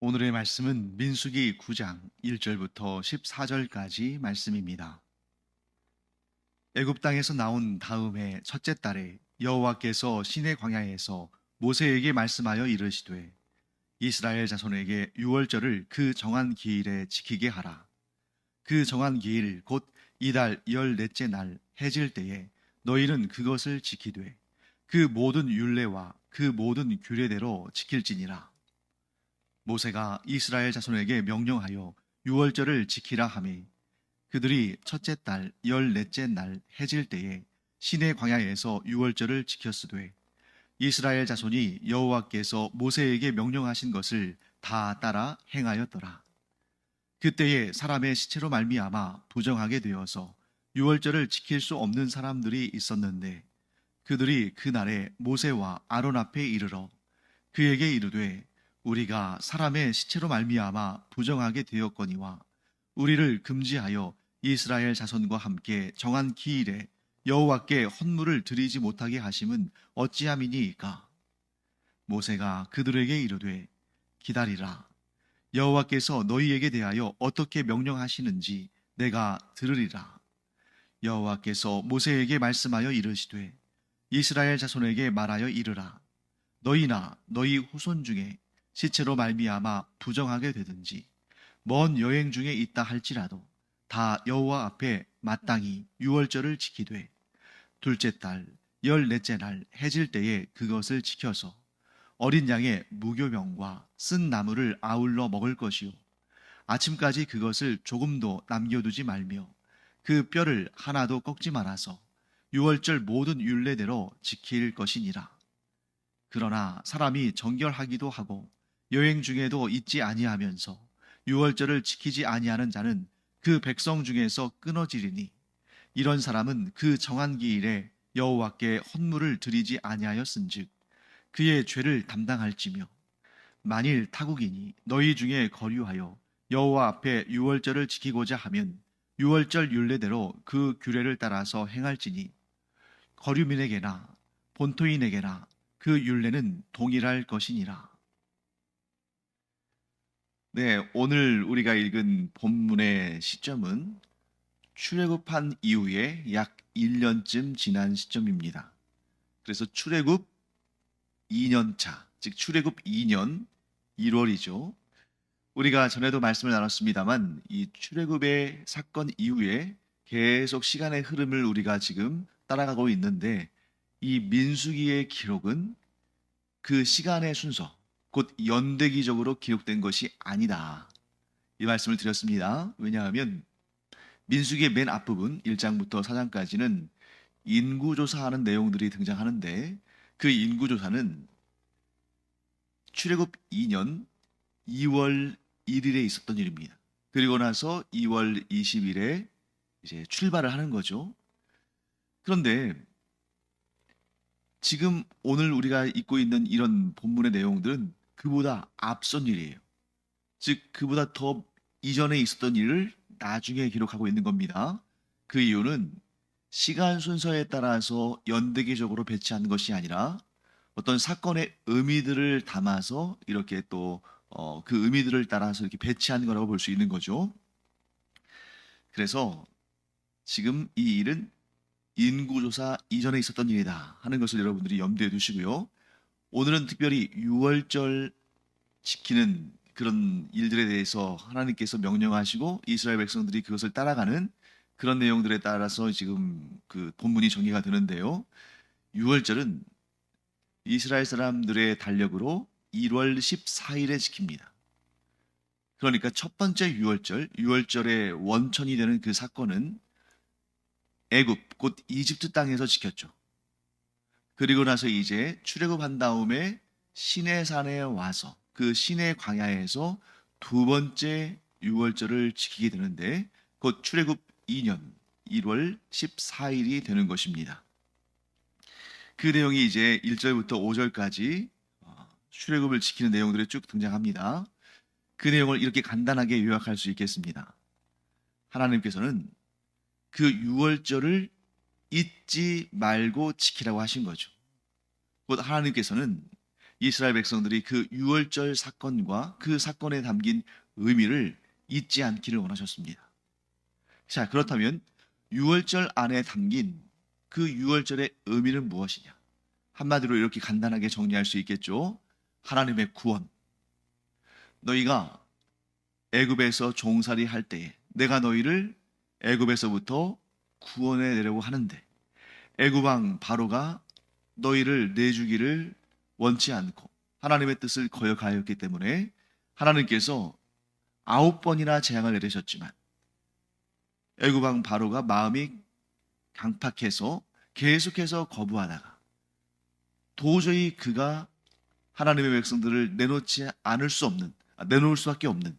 오늘의 말씀은 민수기 9장 1절부터 14절까지 말씀입니다. 애굽 땅에서 나온 다음에 첫째 달에 여호와께서 시내 광야에서 모세에게 말씀하여 이르시되 이스라엘 자손에게 유월절을 그 정한 기일에 지키게 하라. 그 정한 기일 곧 이달 14째 날 해질 때에 너희는 그것을 지키되 그 모든 율례와 그 모든 규례대로 지킬지니라. 모세가 이스라엘 자손에게 명령하여 유월절을 지키라 하매 그들이 첫째 달 14째 날 해질 때에 시내 광야에서 유월절을 지켰으되 이스라엘 자손이 여호와께서 모세에게 명령하신 것을 다 따라 행하였더라. 그때에 사람의 시체로 말미암아 부정하게 되어서 유월절을 지킬 수 없는 사람들이 있었는데 그들이 그날에 모세와 아론 앞에 이르러 그에게 이르되 우리가 사람의 시체로 말미암아 부정하게 되었거니와 우리를 금지하여 이스라엘 자손과 함께 정한 기일에 여호와께 헌물을 드리지 못하게 하심은 어찌함이니이까. 모세가 그들에게 이르되 기다리라. 여호와께서 너희에게 대하여 어떻게 명령하시는지 내가 들으리라. 여호와께서 모세에게 말씀하여 이르시되 이스라엘 자손에게 말하여 이르라. 너희나 너희 후손 중에 시체로 말미암아 부정하게 되든지 먼 여행 중에 있다 할지라도 다 여호와 앞에 마땅히 유월절을 지키되 둘째 달 14째 날 해질 때에 그것을 지켜서 어린 양의 무교병과 쓴 나물을 아울러 먹을 것이요 아침까지 그것을 조금도 남겨두지 말며 그 뼈를 하나도 꺾지 말아서 유월절 모든 율례대로 지킬 것이니라. 그러나 사람이 정결하기도 하고 여행 중에도 잊지 아니하면서 유월절을 지키지 아니하는 자는 그 백성 중에서 끊어지리니 이런 사람은 그 정한 기일에 여호와께 헌물을 드리지 아니하였은즉 그의 죄를 담당할지며 만일 타국인이 너희 중에 거류하여 여호와 앞에 유월절을 지키고자 하면 유월절 율례대로 그 규례를 따라서 행할지니 거류민에게나 본토인에게나 그 율례는 동일할 것이니라. 네, 오늘 우리가 읽은 본문의 시점은 출애굽한 이후에 약 1년쯤 지난 시점입니다. 그래서 출애굽 2년 차, 즉 출애굽 2년 1월이죠. 우리가 전에도 말씀을 나눴습니다만 이 출애굽의 사건 이후에 계속 시간의 흐름을 우리가 지금 따라가고 있는데 이 민수기의 기록은 그 시간의 순서, 곧 연대기적으로 기록된 것이 아니다. 이 말씀을 드렸습니다. 왜냐하면 민수기의 맨 앞부분 1장부터 4장까지는 인구조사하는 내용들이 등장하는데 그 인구조사는 출애굽 2년 2월 1일에 있었던 일입니다. 그리고 나서 2월 20일에 이제 출발을 하는 거죠. 그런데 지금 오늘 우리가 읽고 있는 이런 본문의 내용들은 그보다 앞선 일이에요. 즉 그보다 더 이전에 있었던 일을 나중에 기록하고 있는 겁니다. 그 이유는 시간 순서에 따라서 연대기적으로 배치하는 것이 아니라 어떤 사건의 의미들을 담아서 이렇게 또 그 의미들을 따라서 이렇게 배치하는 거라고 볼 수 있는 거죠. 그래서 지금 이 일은 인구조사 이전에 있었던 일이다 하는 것을 여러분들이 염두에 두시고요. 오늘은 특별히 유월절 지키는 그런 일들에 대해서 하나님께서 명령하시고 이스라엘 백성들이 그것을 따라가는 그런 내용들에 따라서 지금 그 본문이 전개가 되는데요. 유월절은 이스라엘 사람들의 달력으로 1월 14일에 지킵니다. 그러니까 첫 번째 유월절의 원천이 되는 그 사건은 애굽, 곧 이집트 땅에서 지켰죠. 그리고 나서 이제 출애굽한 다음에 시내산에 와서 그 시내 광야에서 두 번째 유월절을 지키게 되는데 곧 출애굽 2년 1월 14일이 되는 것입니다. 그 내용이 이제 1절부터 5절까지 출애굽을 지키는 내용들이 쭉 등장합니다. 그 내용을 이렇게 간단하게 요약할 수 있겠습니다. 하나님께서는 그 유월절을 잊지 말고 지키라고 하신 거죠. 곧 하나님께서는 이스라엘 백성들이 그 유월절 사건과 그 사건에 담긴 의미를 잊지 않기를 원하셨습니다. 자, 그렇다면 유월절 안에 담긴 그 유월절의 의미는 무엇이냐? 한마디로 이렇게 간단하게 정리할 수 있겠죠. 하나님의 구원. 너희가 애굽에서 종살이 할 때에 내가 너희를 애굽에서부터 구원해 내려고 하는데 애굽 왕 바로가 너희를 내주기를 원치 않고 하나님의 뜻을 거역하였기 때문에 하나님께서 9번이나 재앙을 내리셨지만 애굽 왕 바로가 마음이 강팍해서 계속해서 거부하다가 도저히 그가 하나님의 백성들을 내놓을 수밖에 없는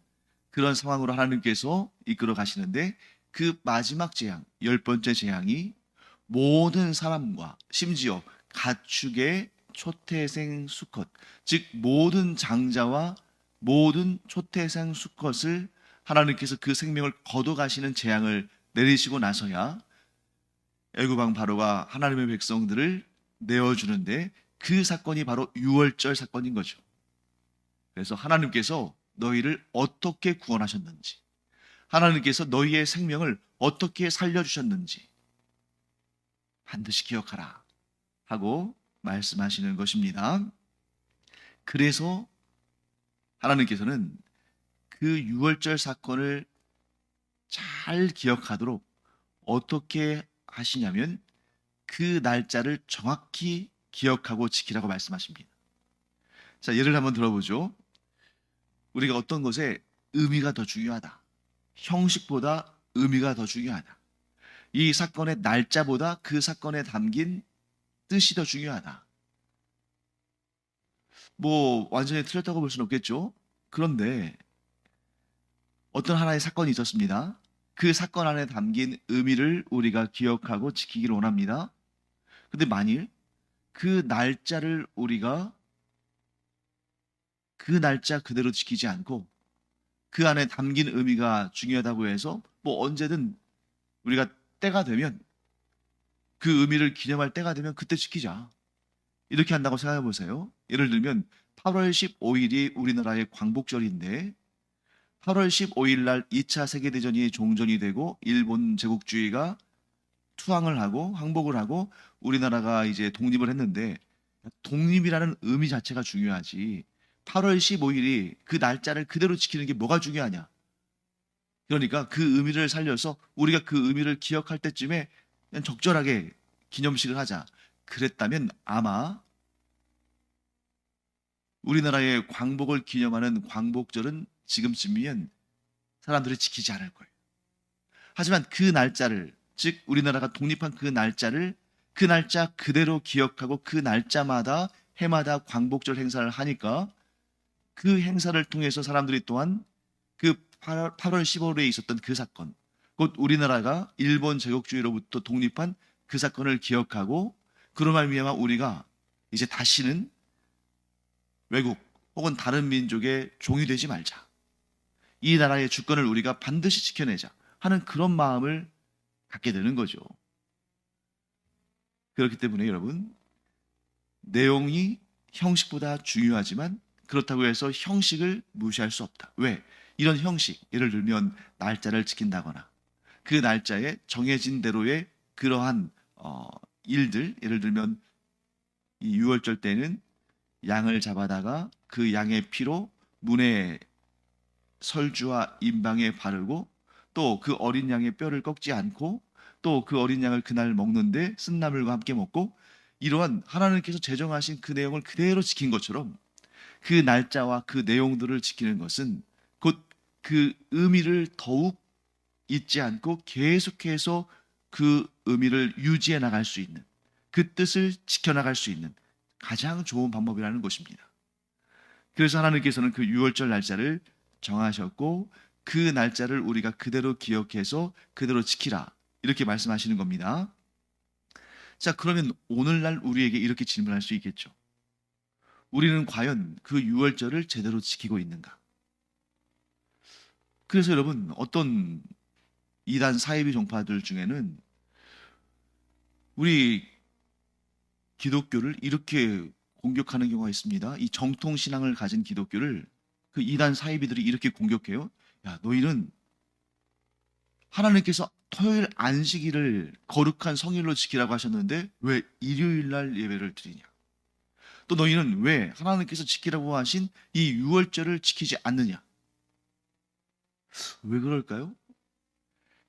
그런 상황으로 하나님께서 이끌어 가시는데 그 마지막 재앙, 10번째 재앙이 모든 사람과 심지어 가축의 초태생 수컷, 즉 모든 장자와 모든 초태생 수컷을 하나님께서 그 생명을 거둬 가시는 재앙을 내리시고 나서야 애굽 왕 바로가 하나님의 백성들을 내어주는데 그 사건이 바로 유월절 사건인 거죠. 그래서 하나님께서 너희를 어떻게 구원하셨는지, 하나님께서 너희의 생명을 어떻게 살려주셨는지 반드시 기억하라 하고 말씀하시는 것입니다. 그래서 하나님께서는 그 유월절 사건을 잘 기억하도록 어떻게 하시냐면 그 날짜를 정확히 기억하고 지키라고 말씀하십니다. 자, 예를 한번 들어보죠. 우리가 어떤 것에 의미가 더 중요하다. 형식보다 의미가 더 중요하다. 이 사건의 날짜보다 그 사건에 담긴 뜻이 더 중요하다. 뭐 완전히 틀렸다고 볼 수는 없겠죠. 그런데 어떤 하나의 사건이 있었습니다. 그 사건 안에 담긴 의미를 우리가 기억하고 지키기를 원합니다. 근데 만일 그 날짜를 우리가 그 날짜 그대로 지키지 않고 그 안에 담긴 의미가 중요하다고 해서 뭐 언제든 우리가 때가 되면 그 의미를 기념할 때가 되면 그때 지키자. 이렇게 한다고 생각해 보세요. 예를 들면 8월 15일이 우리나라의 광복절인데 8월 15일 날 2차 세계대전이 종전이 되고 일본 제국주의가 투항을 하고 항복을 하고 우리나라가 이제 독립을 했는데 독립이라는 의미 자체가 중요하지. 8월 15일이 그 날짜를 그대로 지키는 게 뭐가 중요하냐? 그러니까 그 의미를 살려서 우리가 그 의미를 기억할 때쯤에 그냥 적절하게 기념식을 하자. 그랬다면 아마 우리나라의 광복을 기념하는 광복절은 지금쯤이면 사람들이 지키지 않을 거예요. 하지만 그 날짜를, 즉 우리나라가 독립한 그 날짜를 그 날짜 그대로 기억하고 그 날짜마다 해마다 광복절 행사를 하니까 그 행사를 통해서 사람들이 또한 그 8월 15일에 있었던 그 사건, 곧 우리나라가 일본 제국주의로부터 독립한 그 사건을 기억하고 그로 말미암아 우리가 이제 다시는 외국 혹은 다른 민족의 종이 되지 말자. 이 나라의 주권을 우리가 반드시 지켜내자 하는 그런 마음을 갖게 되는 거죠. 그렇기 때문에 여러분, 내용이 형식보다 중요하지만 그렇다고 해서 형식을 무시할 수 없다. 왜? 이런 형식, 예를 들면 날짜를 지킨다거나 그 날짜에 정해진 대로의 그러한 일들, 예를 들면 이 유월절 때는 양을 잡아다가 그 양의 피로 문에 설주와 임방에 바르고 또 그 어린 양의 뼈를 꺾지 않고 또 그 어린 양을 그날 먹는데 쓴나물과 함께 먹고 이러한 하나님께서 제정하신 그 내용을 그대로 지킨 것처럼 그 날짜와 그 내용들을 지키는 것은 곧 그 의미를 더욱 잊지 않고 계속해서 그 의미를 유지해 나갈 수 있는 그 뜻을 지켜나갈 수 있는 가장 좋은 방법이라는 것입니다. 그래서 하나님께서는 그 유월절 날짜를 정하셨고 그 날짜를 우리가 그대로 기억해서 그대로 지키라 이렇게 말씀하시는 겁니다. 자, 그러면 오늘날 우리에게 이렇게 질문할 수 있겠죠. 우리는 과연 그 유월절을 제대로 지키고 있는가? 그래서 여러분, 어떤 이단 사이비 종파들 중에는 우리 기독교를 이렇게 공격하는 경우가 있습니다. 이 정통 신앙을 가진 기독교를 그 이단 사이비들이 이렇게 공격해요. 야, 너희는 하나님께서 토요일 안식일을 거룩한 성일로 지키라고 하셨는데 왜 일요일 날 예배를 드리냐? 또 너희는 왜 하나님께서 지키라고 하신 이 유월절을 지키지 않느냐? 왜 그럴까요?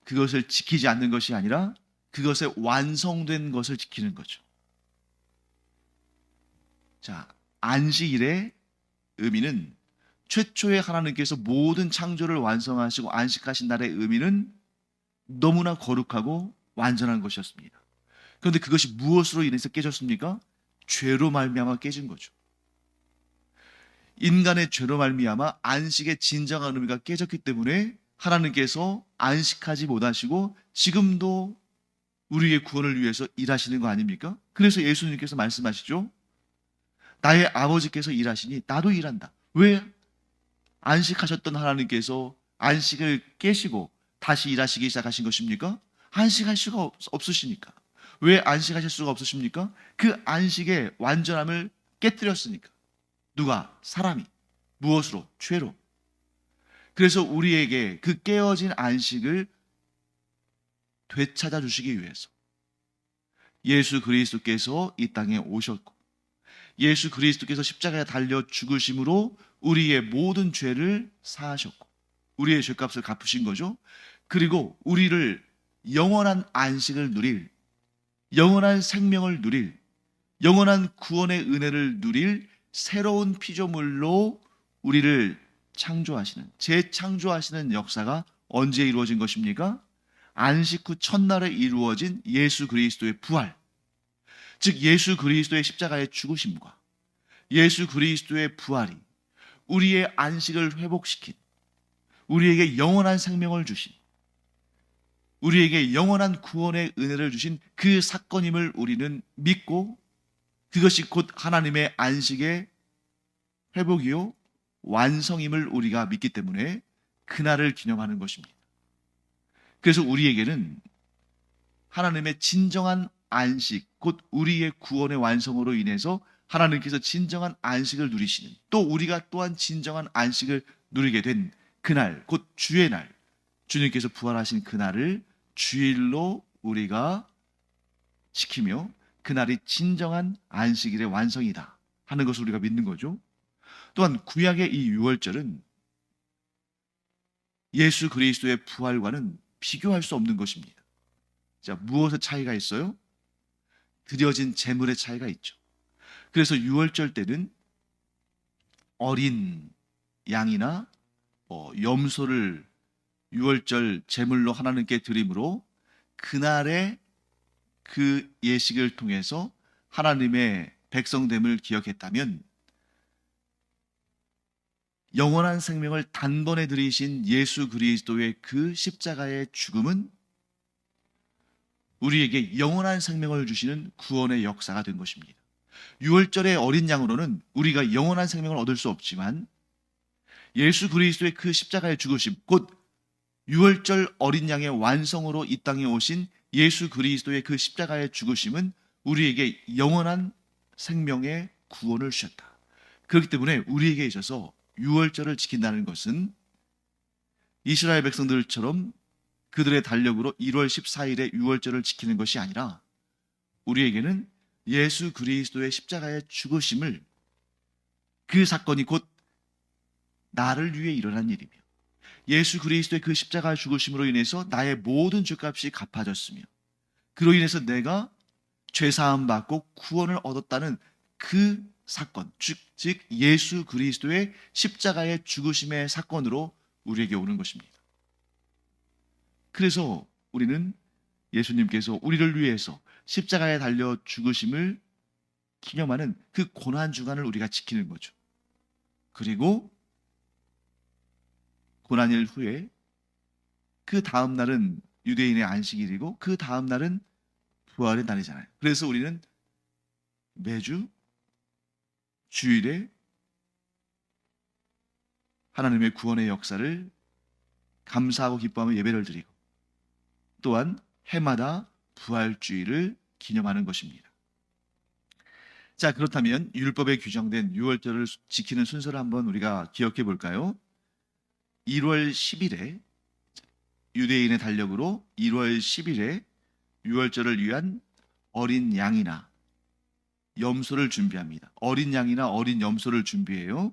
그것을 지키지 않는 것이 아니라 그것에 완성된 것을 지키는 거죠. 자, 안식일의 의미는 최초에 하나님께서 모든 창조를 완성하시고 안식하신 날의 의미는 너무나 거룩하고 완전한 것이었습니다. 그런데 그것이 무엇으로 인해서 깨졌습니까? 죄로 말미암아 깨진 거죠. 인간의 죄로 말미암아 안식의 진정한 의미가 깨졌기 때문에 하나님께서 안식하지 못하시고 지금도 우리의 구원을 위해서 일하시는 거 아닙니까? 그래서 예수님께서 말씀하시죠. 나의 아버지께서 일하시니 나도 일한다. 왜? 안식하셨던 하나님께서 안식을 깨시고 다시 일하시기 시작하신 것입니까? 안식할 수가 없으시니까. 왜 안식하실 수가 없으십니까? 그 안식의 완전함을 깨뜨렸으니까. 누가? 사람이. 무엇으로? 죄로. 그래서 우리에게 그 깨어진 안식을 되찾아 주시기 위해서 예수 그리스도께서 이 땅에 오셨고 예수 그리스도께서 십자가에 달려 죽으심으로 우리의 모든 죄를 사하셨고 우리의 죄값을 갚으신 거죠. 그리고 우리를 영원한 안식을 누릴, 영원한 생명을 누릴, 영원한 구원의 은혜를 누릴 새로운 피조물로 우리를 창조하시는, 재창조하시는 역사가 언제 이루어진 것입니까? 안식 후 첫날에 이루어진 예수 그리스도의 부활, 즉 예수 그리스도의 십자가의 죽으심과 예수 그리스도의 부활이 우리의 안식을 회복시킨, 우리에게 영원한 생명을 주신, 우리에게 영원한 구원의 은혜를 주신 그 사건임을 우리는 믿고 그것이 곧 하나님의 안식의 회복이요 완성임을 우리가 믿기 때문에 그날을 기념하는 것입니다. 그래서 우리에게는 하나님의 진정한 안식, 곧 우리의 구원의 완성으로 인해서 하나님께서 진정한 안식을 누리시는, 또 우리가 또한 진정한 안식을 누리게 된 그날, 곧 주의 날, 주님께서 부활하신 그날을 주일로 우리가 지키며 그날이 진정한 안식일의 완성이다 하는 것을 우리가 믿는 거죠. 또한 구약의 이 유월절은 예수 그리스도의 부활과는 비교할 수 없는 것입니다. 자, 무엇의 차이가 있어요? 드려진 제물의 차이가 있죠. 그래서 유월절 때는 어린 양이나 염소를 유월절 제물로 하나님께 드림으로 그날의 그 예식을 통해서 하나님의 백성됨을 기억했다면 영원한 생명을 단번에 들이신 예수 그리스도의 그 십자가의 죽음은 우리에게 영원한 생명을 주시는 구원의 역사가 된 것입니다. 유월절의 어린 양으로는 우리가 영원한 생명을 얻을 수 없지만 예수 그리스도의 그 십자가의 죽으심, 곧 유월절 어린 양의 완성으로 이 땅에 오신 예수 그리스도의 그 십자가의 죽으심은 우리에게 영원한 생명의 구원을 주셨다. 그렇기 때문에 우리에게 있어서 유월절을 지킨다는 것은 이스라엘 백성들처럼 그들의 달력으로 1월 14일에 유월절을 지키는 것이 아니라 우리에게는 예수 그리스도의 십자가의 죽으심을, 그 사건이 곧 나를 위해 일어난 일이며 예수 그리스도의 그 십자가 죽으심으로 인해서 나의 모든 죄값이 갚아졌으며 그로 인해서 내가 죄사함 받고 구원을 얻었다는 그 사건, 즉 예수 그리스도의 십자가의 죽으심의 사건으로 우리에게 오는 것입니다. 그래서 우리는 예수님께서 우리를 위해서 십자가에 달려 죽으심을 기념하는 그 고난주간을 우리가 지키는 거죠. 그리고 고난일 후에 그 다음 날은 유대인의 안식일이고 그 다음 날은 부활의 날이잖아요. 그래서 우리는 매주 주일에 하나님의 구원의 역사를 감사하고 기뻐하며 예배를 드리고 또한 해마다 부활주일을 기념하는 것입니다. 자, 그렇다면 율법에 규정된 유월절을 지키는 순서를 한번 우리가 기억해 볼까요? 1월 10일에 유대인의 달력으로 1월 10일에 유월절을 위한 어린 양이나 염소를 준비합니다. 어린 양이나 어린 염소를 준비해요.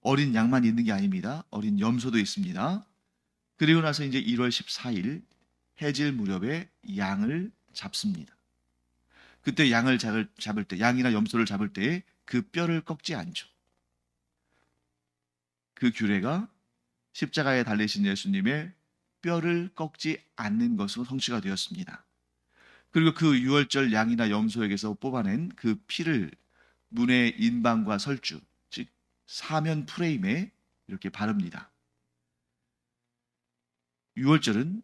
어린 양만 있는 게 아닙니다. 어린 염소도 있습니다. 그리고 나서 이제 1월 14일 해질 무렵에 양을 잡습니다. 그때 양을 잡을 때, 양이나 염소를 잡을 때 그 뼈를 꺾지 않죠. 그 규례가 십자가에 달리신 예수님의 뼈를 꺾지 않는 것으로 성취가 되었습니다. 그리고 그 유월절 양이나 염소에게서 뽑아낸 그 피를 문의 인방과 설주, 즉 사면 프레임에 이렇게 바릅니다. 유월절은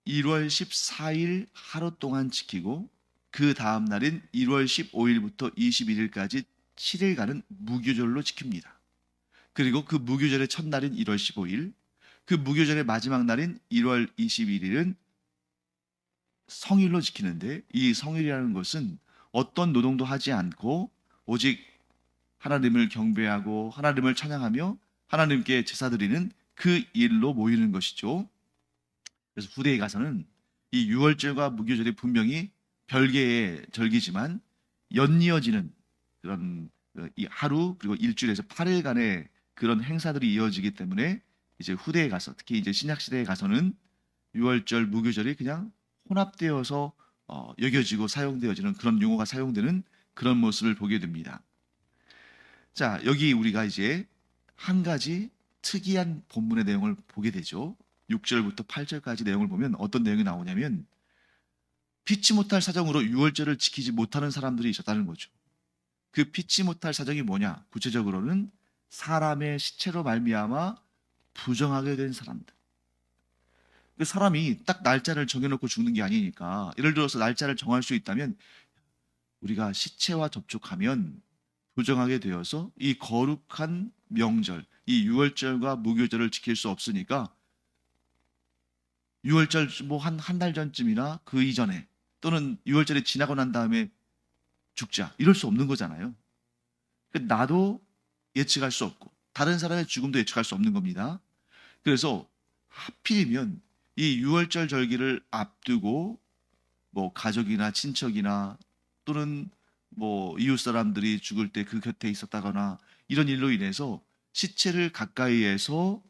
1월 14일 하루 동안 지키고 그 다음 날인 1월 15일부터 21일까지 7일간은 무교절로 지킵니다. 그리고 그 무교절의 첫날인 1월 15일, 그 무교절의 마지막 날인 1월 21일은 성일로 지키는데, 이 성일이라는 것은 어떤 노동도 하지 않고 오직 하나님을 경배하고 하나님을 찬양하며 하나님께 제사 드리는 그 일로 모이는 것이죠. 그래서 후대에 가서는 이 유월절과 무교절이 분명히 별개의 절기지만 연이어지는 그런 이 하루 그리고 일주일에서 8일간의 그런 행사들이 이어지기 때문에 이제 후대에 가서, 특히 이제 신약 시대에 가서는 유월절, 무교절이 그냥 혼합되어서 여겨지고 사용되어지는 그런 용어가 사용되는 그런 모습을 보게 됩니다. 자, 여기 우리가 이제 한 가지 특이한 본문의 내용을 보게 되죠. 6절부터 8절까지 내용을 보면 어떤 내용이 나오냐면 피치 못할 사정으로 유월절을 지키지 못하는 사람들이 있었다는 거죠. 그 피치 못할 사정이 뭐냐? 구체적으로는 사람의 시체로 말미암아 부정하게 된 사람들. 그 사람이 딱 날짜를 정해놓고 죽는 게 아니니까, 예를 들어서 날짜를 정할 수 있다면 우리가 시체와 접촉하면 부정하게 되어서 이 거룩한 명절, 이 유월절과 무교절을 지킬 수 없으니까 유월절 뭐 한 달 전쯤이나 그 이전에, 또는 유월절이 지나고 난 다음에 죽자, 이럴 수 없는 거잖아요. 나도 예측할 수 없고 다른 사람의 죽음도 예측할 수 없는 겁니다. 그래서 하필이면 이 유월절 절기를 앞두고 뭐 가족이나 친척이나 또는 뭐 이웃 사람들이 죽을 때 그 곁에 있었다거나 이런 일로 인해서 시체를 가까이에서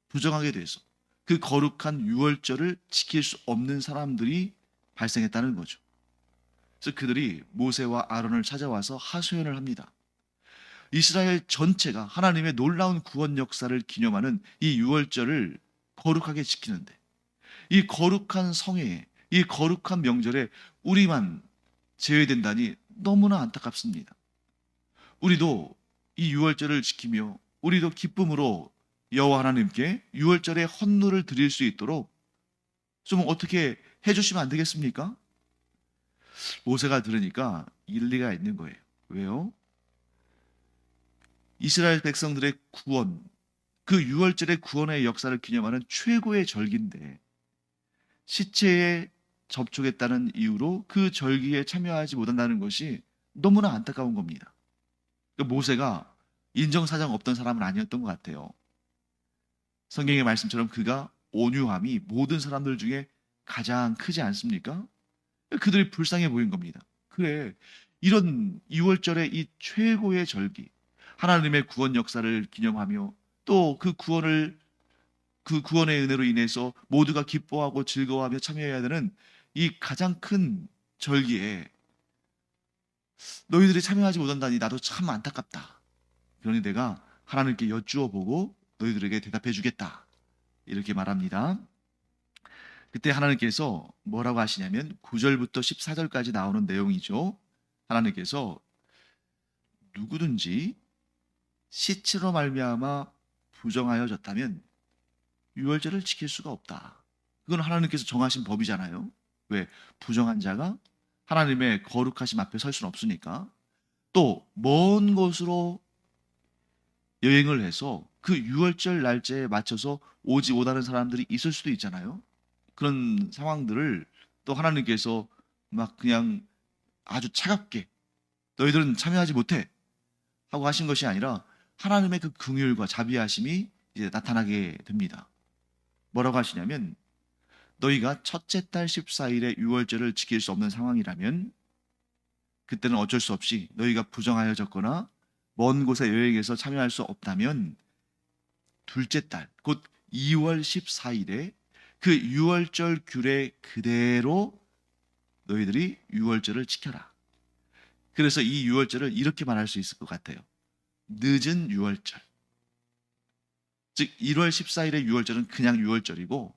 부정하게 돼서 그 거룩한 유월절을 지킬 수 없는 사람들이 발생했다는 거죠. 그래서 그들이 모세와 아론을 찾아와서 하소연을 합니다. 이스라엘 전체가 하나님의 놀라운 구원 역사를 기념하는 이 유월절을 거룩하게 지키는데, 이 거룩한 성회에, 이 거룩한 명절에 우리만 제외된다니 너무나 안타깝습니다. 우리도 이 유월절을 지키며 우리도 기쁨으로 여호와 하나님께 유월절에 헌물을 드릴 수 있도록 좀 어떻게 해주시면 안 되겠습니까? 모세가 들으니까 일리가 있는 거예요. 왜요? 이스라엘 백성들의 구원, 그 유월절의 구원의 역사를 기념하는 최고의 절기인데 시체에 접촉했다는 이유로 그 절기에 참여하지 못한다는 것이 너무나 안타까운 겁니다. 모세가 인정사정 없던 사람은 아니었던 것 같아요. 성경의 말씀처럼 그가 온유함이 모든 사람들 중에 가장 크지 않습니까? 그들이 불쌍해 보인 겁니다. 그래, 이런 2월절의 이 최고의 절기, 하나님의 구원 역사를 기념하며 또 그 구원의 은혜로 인해서 모두가 기뻐하고 즐거워하며 참여해야 되는 이 가장 큰 절기에 너희들이 참여하지 못한다니 나도 참 안타깝다. 그러니 내가 하나님께 여쭈어 보고 너희들에게 대답해 주겠다. 이렇게 말합니다. 그때 하나님께서 뭐라고 하시냐면 9절부터 14절까지 나오는 내용이죠. 하나님께서 누구든지 시체로 말미암아 부정하여졌다면 유월절을 지킬 수가 없다. 그건 하나님께서 정하신 법이잖아요. 왜? 부정한 자가 하나님의 거룩하심 앞에 설 수는 없으니까. 또 먼 곳으로 여행을 해서 그 유월절 날짜에 맞춰서 오지 못하는 사람들이 있을 수도 있잖아요. 그런 상황들을 또 하나님께서 막 그냥 아주 차갑게 너희들은 참여하지 못해 하고 하신 것이 아니라 하나님의 그 긍휼과 자비하심이 이제 나타나게 됩니다. 뭐라고 하시냐면 너희가 첫째 달 14일에 유월절을 지킬 수 없는 상황이라면 그때는 어쩔 수 없이 너희가 부정하여졌거나 먼 곳에 여행해서 참여할 수 없다면 둘째 달, 곧 2월 14일에 그 유월절 규례 그대로 너희들이 유월절을 지켜라. 그래서 이 유월절을 이렇게 말할 수 있을 것 같아요. 늦은 유월절. 즉 1월 14일의 유월절은 그냥 유월절이고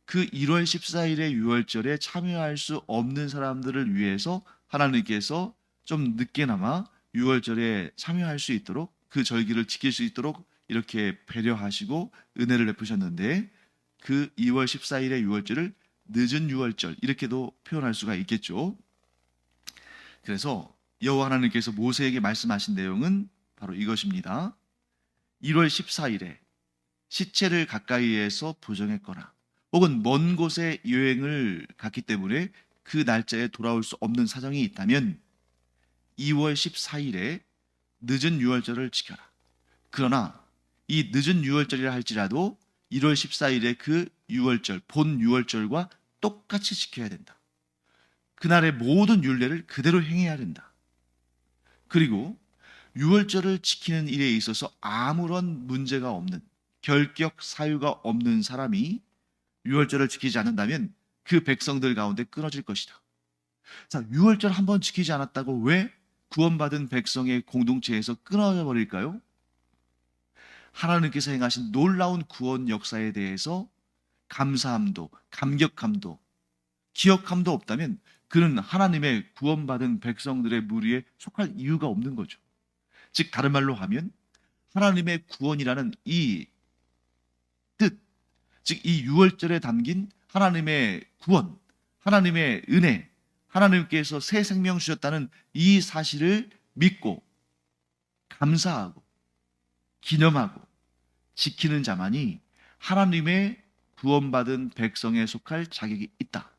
그 1월 14일의 유월절에 참여할 수 없는 사람들을 위해서 하나님께서 좀 늦게나마 유월절에 참여할 수 있도록 그 절기를 지킬 수 있도록 이렇게 배려하시고 은혜를 베푸셨는데 그 2월 14일의 유월절을 늦은 유월절 이렇게도 표현할 수가 있겠죠. 그래서 여호와 하나님께서 모세에게 말씀하신 내용은 바로 이것입니다. 1월 14일에 시체를 가까이에서 부정했거나 혹은 먼 곳에 여행을 갔기 때문에 그 날짜에 돌아올 수 없는 사정이 있다면 2월 14일에 늦은 유월절을 지켜라. 그러나 이 늦은 유월절이라 할지라도 1월 14일에 그 유월절, 본 유월절과 똑같이 지켜야 된다. 그날의 모든 율례를 그대로 행해야 된다. 그리고 유월절을 지키는 일에 있어서 아무런 문제가 없는 결격 사유가 없는 사람이 유월절을 지키지 않는다면 그 백성들 가운데 끊어질 것이다. 자, 유월절 한번 지키지 않았다고 왜 구원받은 백성의 공동체에서 끊어져 버릴까요? 하나님께서 행하신 놀라운 구원 역사에 대해서 감사함도, 감격함도, 기억함도 없다면 그는 하나님의 구원받은 백성들의 무리에 속할 이유가 없는 거죠. 즉 다른 말로 하면 하나님의 구원이라는 이 뜻, 즉 이 유월절에 담긴 하나님의 구원, 하나님의 은혜, 하나님께서 새 생명 주셨다는 이 사실을 믿고 감사하고 기념하고 지키는 자만이 하나님의 구원받은 백성에 속할 자격이 있다.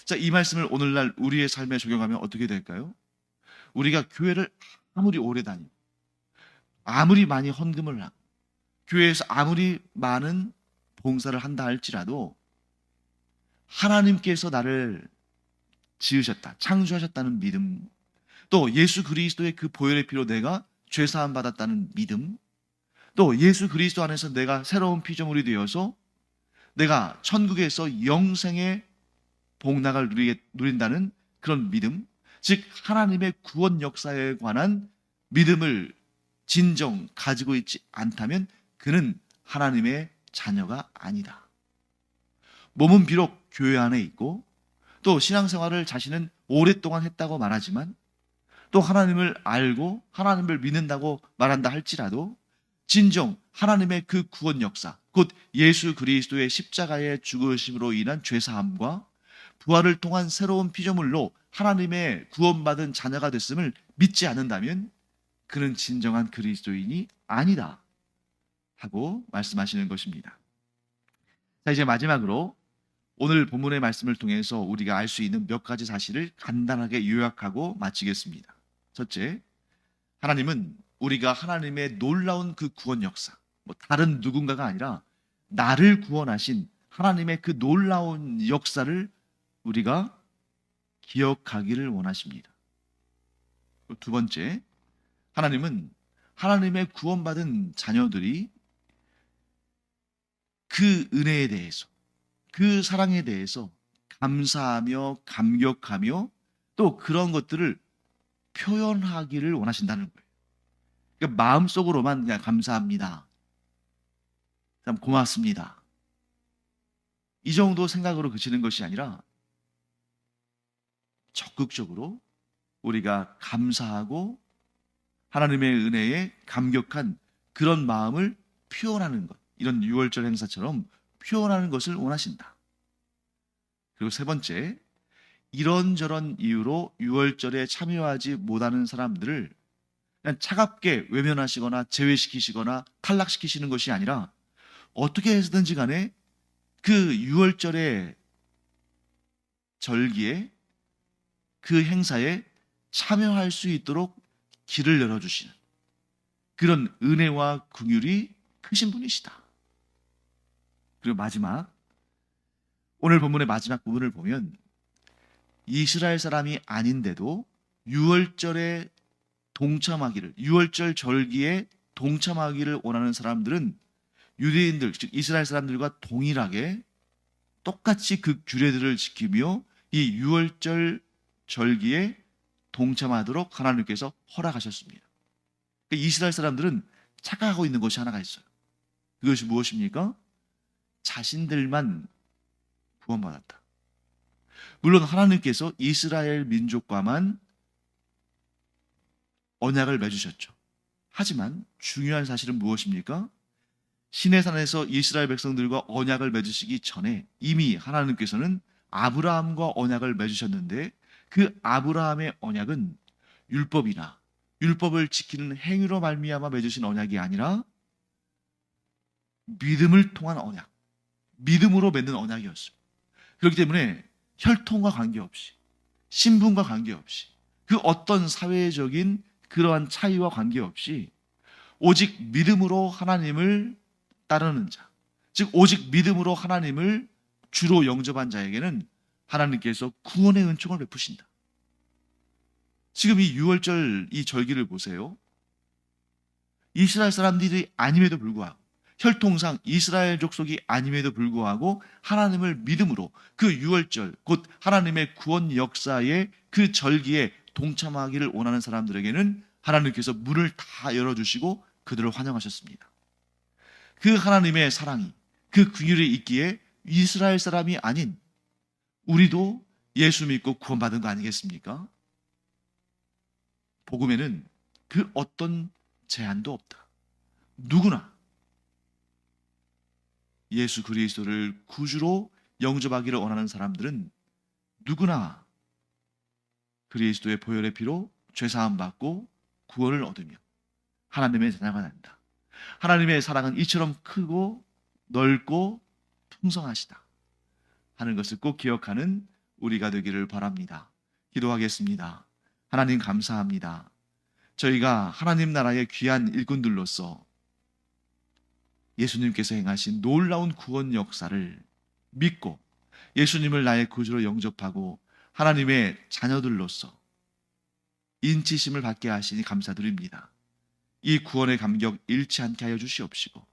자, 이 말씀을 오늘날 우리의 삶에 적용하면 어떻게 될까요? 우리가 교회를 아무리 오래 다니고 아무리 많이 헌금을 하고 교회에서 아무리 많은 봉사를 한다 할지라도 하나님께서 나를 지으셨다, 창조하셨다는 믿음, 또 예수 그리스도의 그 보혈의 피로 내가 죄사함 받았다는 믿음, 또 예수 그리스도 안에서 내가 새로운 피조물이 되어서 내가 천국에서 영생의 복락을 누린다는 그런 믿음, 즉 하나님의 구원 역사에 관한 믿음을 진정 가지고 있지 않다면 그는 하나님의 자녀가 아니다. 몸은 비록 교회 안에 있고 또 신앙생활을 자신은 오랫동안 했다고 말하지만 또 하나님을 알고 하나님을 믿는다고 말한다 할지라도 진정 하나님의 그 구원 역사, 곧 예수 그리스도의 십자가의 죽으심으로 인한 죄사함과 부활을 통한 새로운 피조물로 하나님의 구원받은 자녀가 됐음을 믿지 않는다면 그는 진정한 그리스도인이 아니다 하고 말씀하시는 것입니다. 자, 이제 마지막으로 오늘 본문의 말씀을 통해서 우리가 알 수 있는 몇 가지 사실을 간단하게 요약하고 마치겠습니다. 첫째, 하나님은 우리가 하나님의 놀라운 그 구원 역사, 다른 누군가가 아니라 나를 구원하신 하나님의 그 놀라운 역사를 우리가 기억하기를 원하십니다. 두 번째, 하나님은 하나님의 구원받은 자녀들이 그 은혜에 대해서, 그 사랑에 대해서 감사하며 감격하며 또 그런 것들을 표현하기를 원하신다는 거예요. 그러니까 마음속으로만 그냥 감사합니다, 참 고맙습니다, 이 정도 생각으로 그치는 것이 아니라 적극적으로 우리가 감사하고 하나님의 은혜에 감격한 그런 마음을 표현하는 것, 이런 유월절 행사처럼 표현하는 것을 원하신다. 그리고 세 번째, 이런저런 이유로 유월절에 참여하지 못하는 사람들을 그냥 차갑게 외면하시거나 제외시키시거나 탈락시키시는 것이 아니라 어떻게 해서든지 간에 그 유월절의 절기에 그 행사에 참여할 수 있도록 길을 열어주시는 그런 은혜와 긍휼이 크신 분이시다. 그리고 마지막, 오늘 본문의 마지막 부분을 보면 이스라엘 사람이 아닌데도 유월절에 동참하기를, 유월절 절기에 동참하기를 원하는 사람들은 유대인들, 즉 이스라엘 사람들과 동일하게 똑같이 그 규례들을 지키며 이 유월절 절기에 동참하도록 하나님께서 허락하셨습니다. 그러니까 이스라엘 사람들은 착각하고 있는 것이 하나가 있어요. 그것이 무엇입니까? 자신들만 구원받았다. 물론 하나님께서 이스라엘 민족과만 언약을 맺으셨죠. 하지만 중요한 사실은 무엇입니까? 시내산에서 이스라엘 백성들과 언약을 맺으시기 전에 이미 하나님께서는 아브라함과 언약을 맺으셨는데 그 아브라함의 언약은 율법이나 율법을 지키는 행위로 말미암아 맺으신 언약이 아니라 믿음을 통한 언약, 믿음으로 맺는 언약이었습니다. 그렇기 때문에 혈통과 관계없이, 신분과 관계없이, 그 어떤 사회적인 그러한 차이와 관계없이 오직 믿음으로 하나님을 따르는 자, 즉 오직 믿음으로 하나님을 주로 영접한 자에게는 하나님께서 구원의 은총을 베푸신다. 지금 이 유월절 이 절기를 보세요. 이스라엘 사람들이 아님에도 불구하고, 혈통상 이스라엘 족속이 아님에도 불구하고 하나님을 믿음으로 그 유월절, 곧 하나님의 구원 역사의 그 절기에 동참하기를 원하는 사람들에게는 하나님께서 문을 다 열어주시고 그들을 환영하셨습니다. 그 하나님의 사랑이, 그 긍휼이 있기에 이스라엘 사람이 아닌 우리도 예수 믿고 구원받은 거 아니겠습니까? 복음에는 그 어떤 제한도 없다. 누구나 예수 그리스도를 구주로 영접하기를 원하는 사람들은 누구나 그리스도의 보혈의 피로 죄사함 받고 구원을 얻으며 하나님의 자녀가 된다. 하나님의 사랑은 이처럼 크고 넓고 풍성하시다 하는 것을 꼭 기억하는 우리가 되기를 바랍니다. 기도하겠습니다. 하나님 감사합니다. 저희가 하나님 나라의 귀한 일꾼들로서 예수님께서 행하신 놀라운 구원 역사를 믿고 예수님을 나의 구주로 영접하고 하나님의 자녀들로서 인치심을 받게 하시니 감사드립니다. 이 구원의 감격 잃지 않게 하여 주시옵시고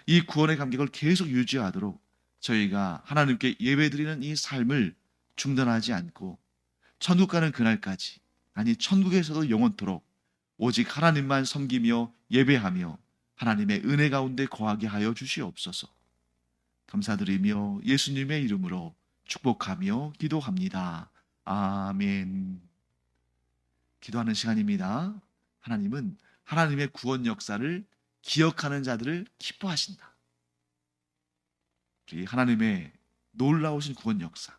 이 구원의 감격을 계속 유지하도록 저희가 하나님께 예배드리는 이 삶을 중단하지 않고 천국 가는 그날까지, 아니 천국에서도 영원토록 오직 하나님만 섬기며 예배하며 하나님의 은혜 가운데 거하게 하여 주시옵소서. 감사드리며 예수님의 이름으로 축복하며 기도합니다. 아멘. 기도하는 시간입니다. 하나님은 하나님의 구원 역사를 기억하는 자들을 기뻐하신다. 하나님의 놀라우신 구원 역사,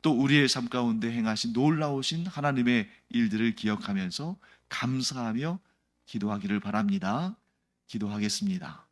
또 우리의 삶 가운데 행하신 놀라우신 하나님의 일들을 기억하면서 감사하며 기도하기를 바랍니다. 기도하겠습니다.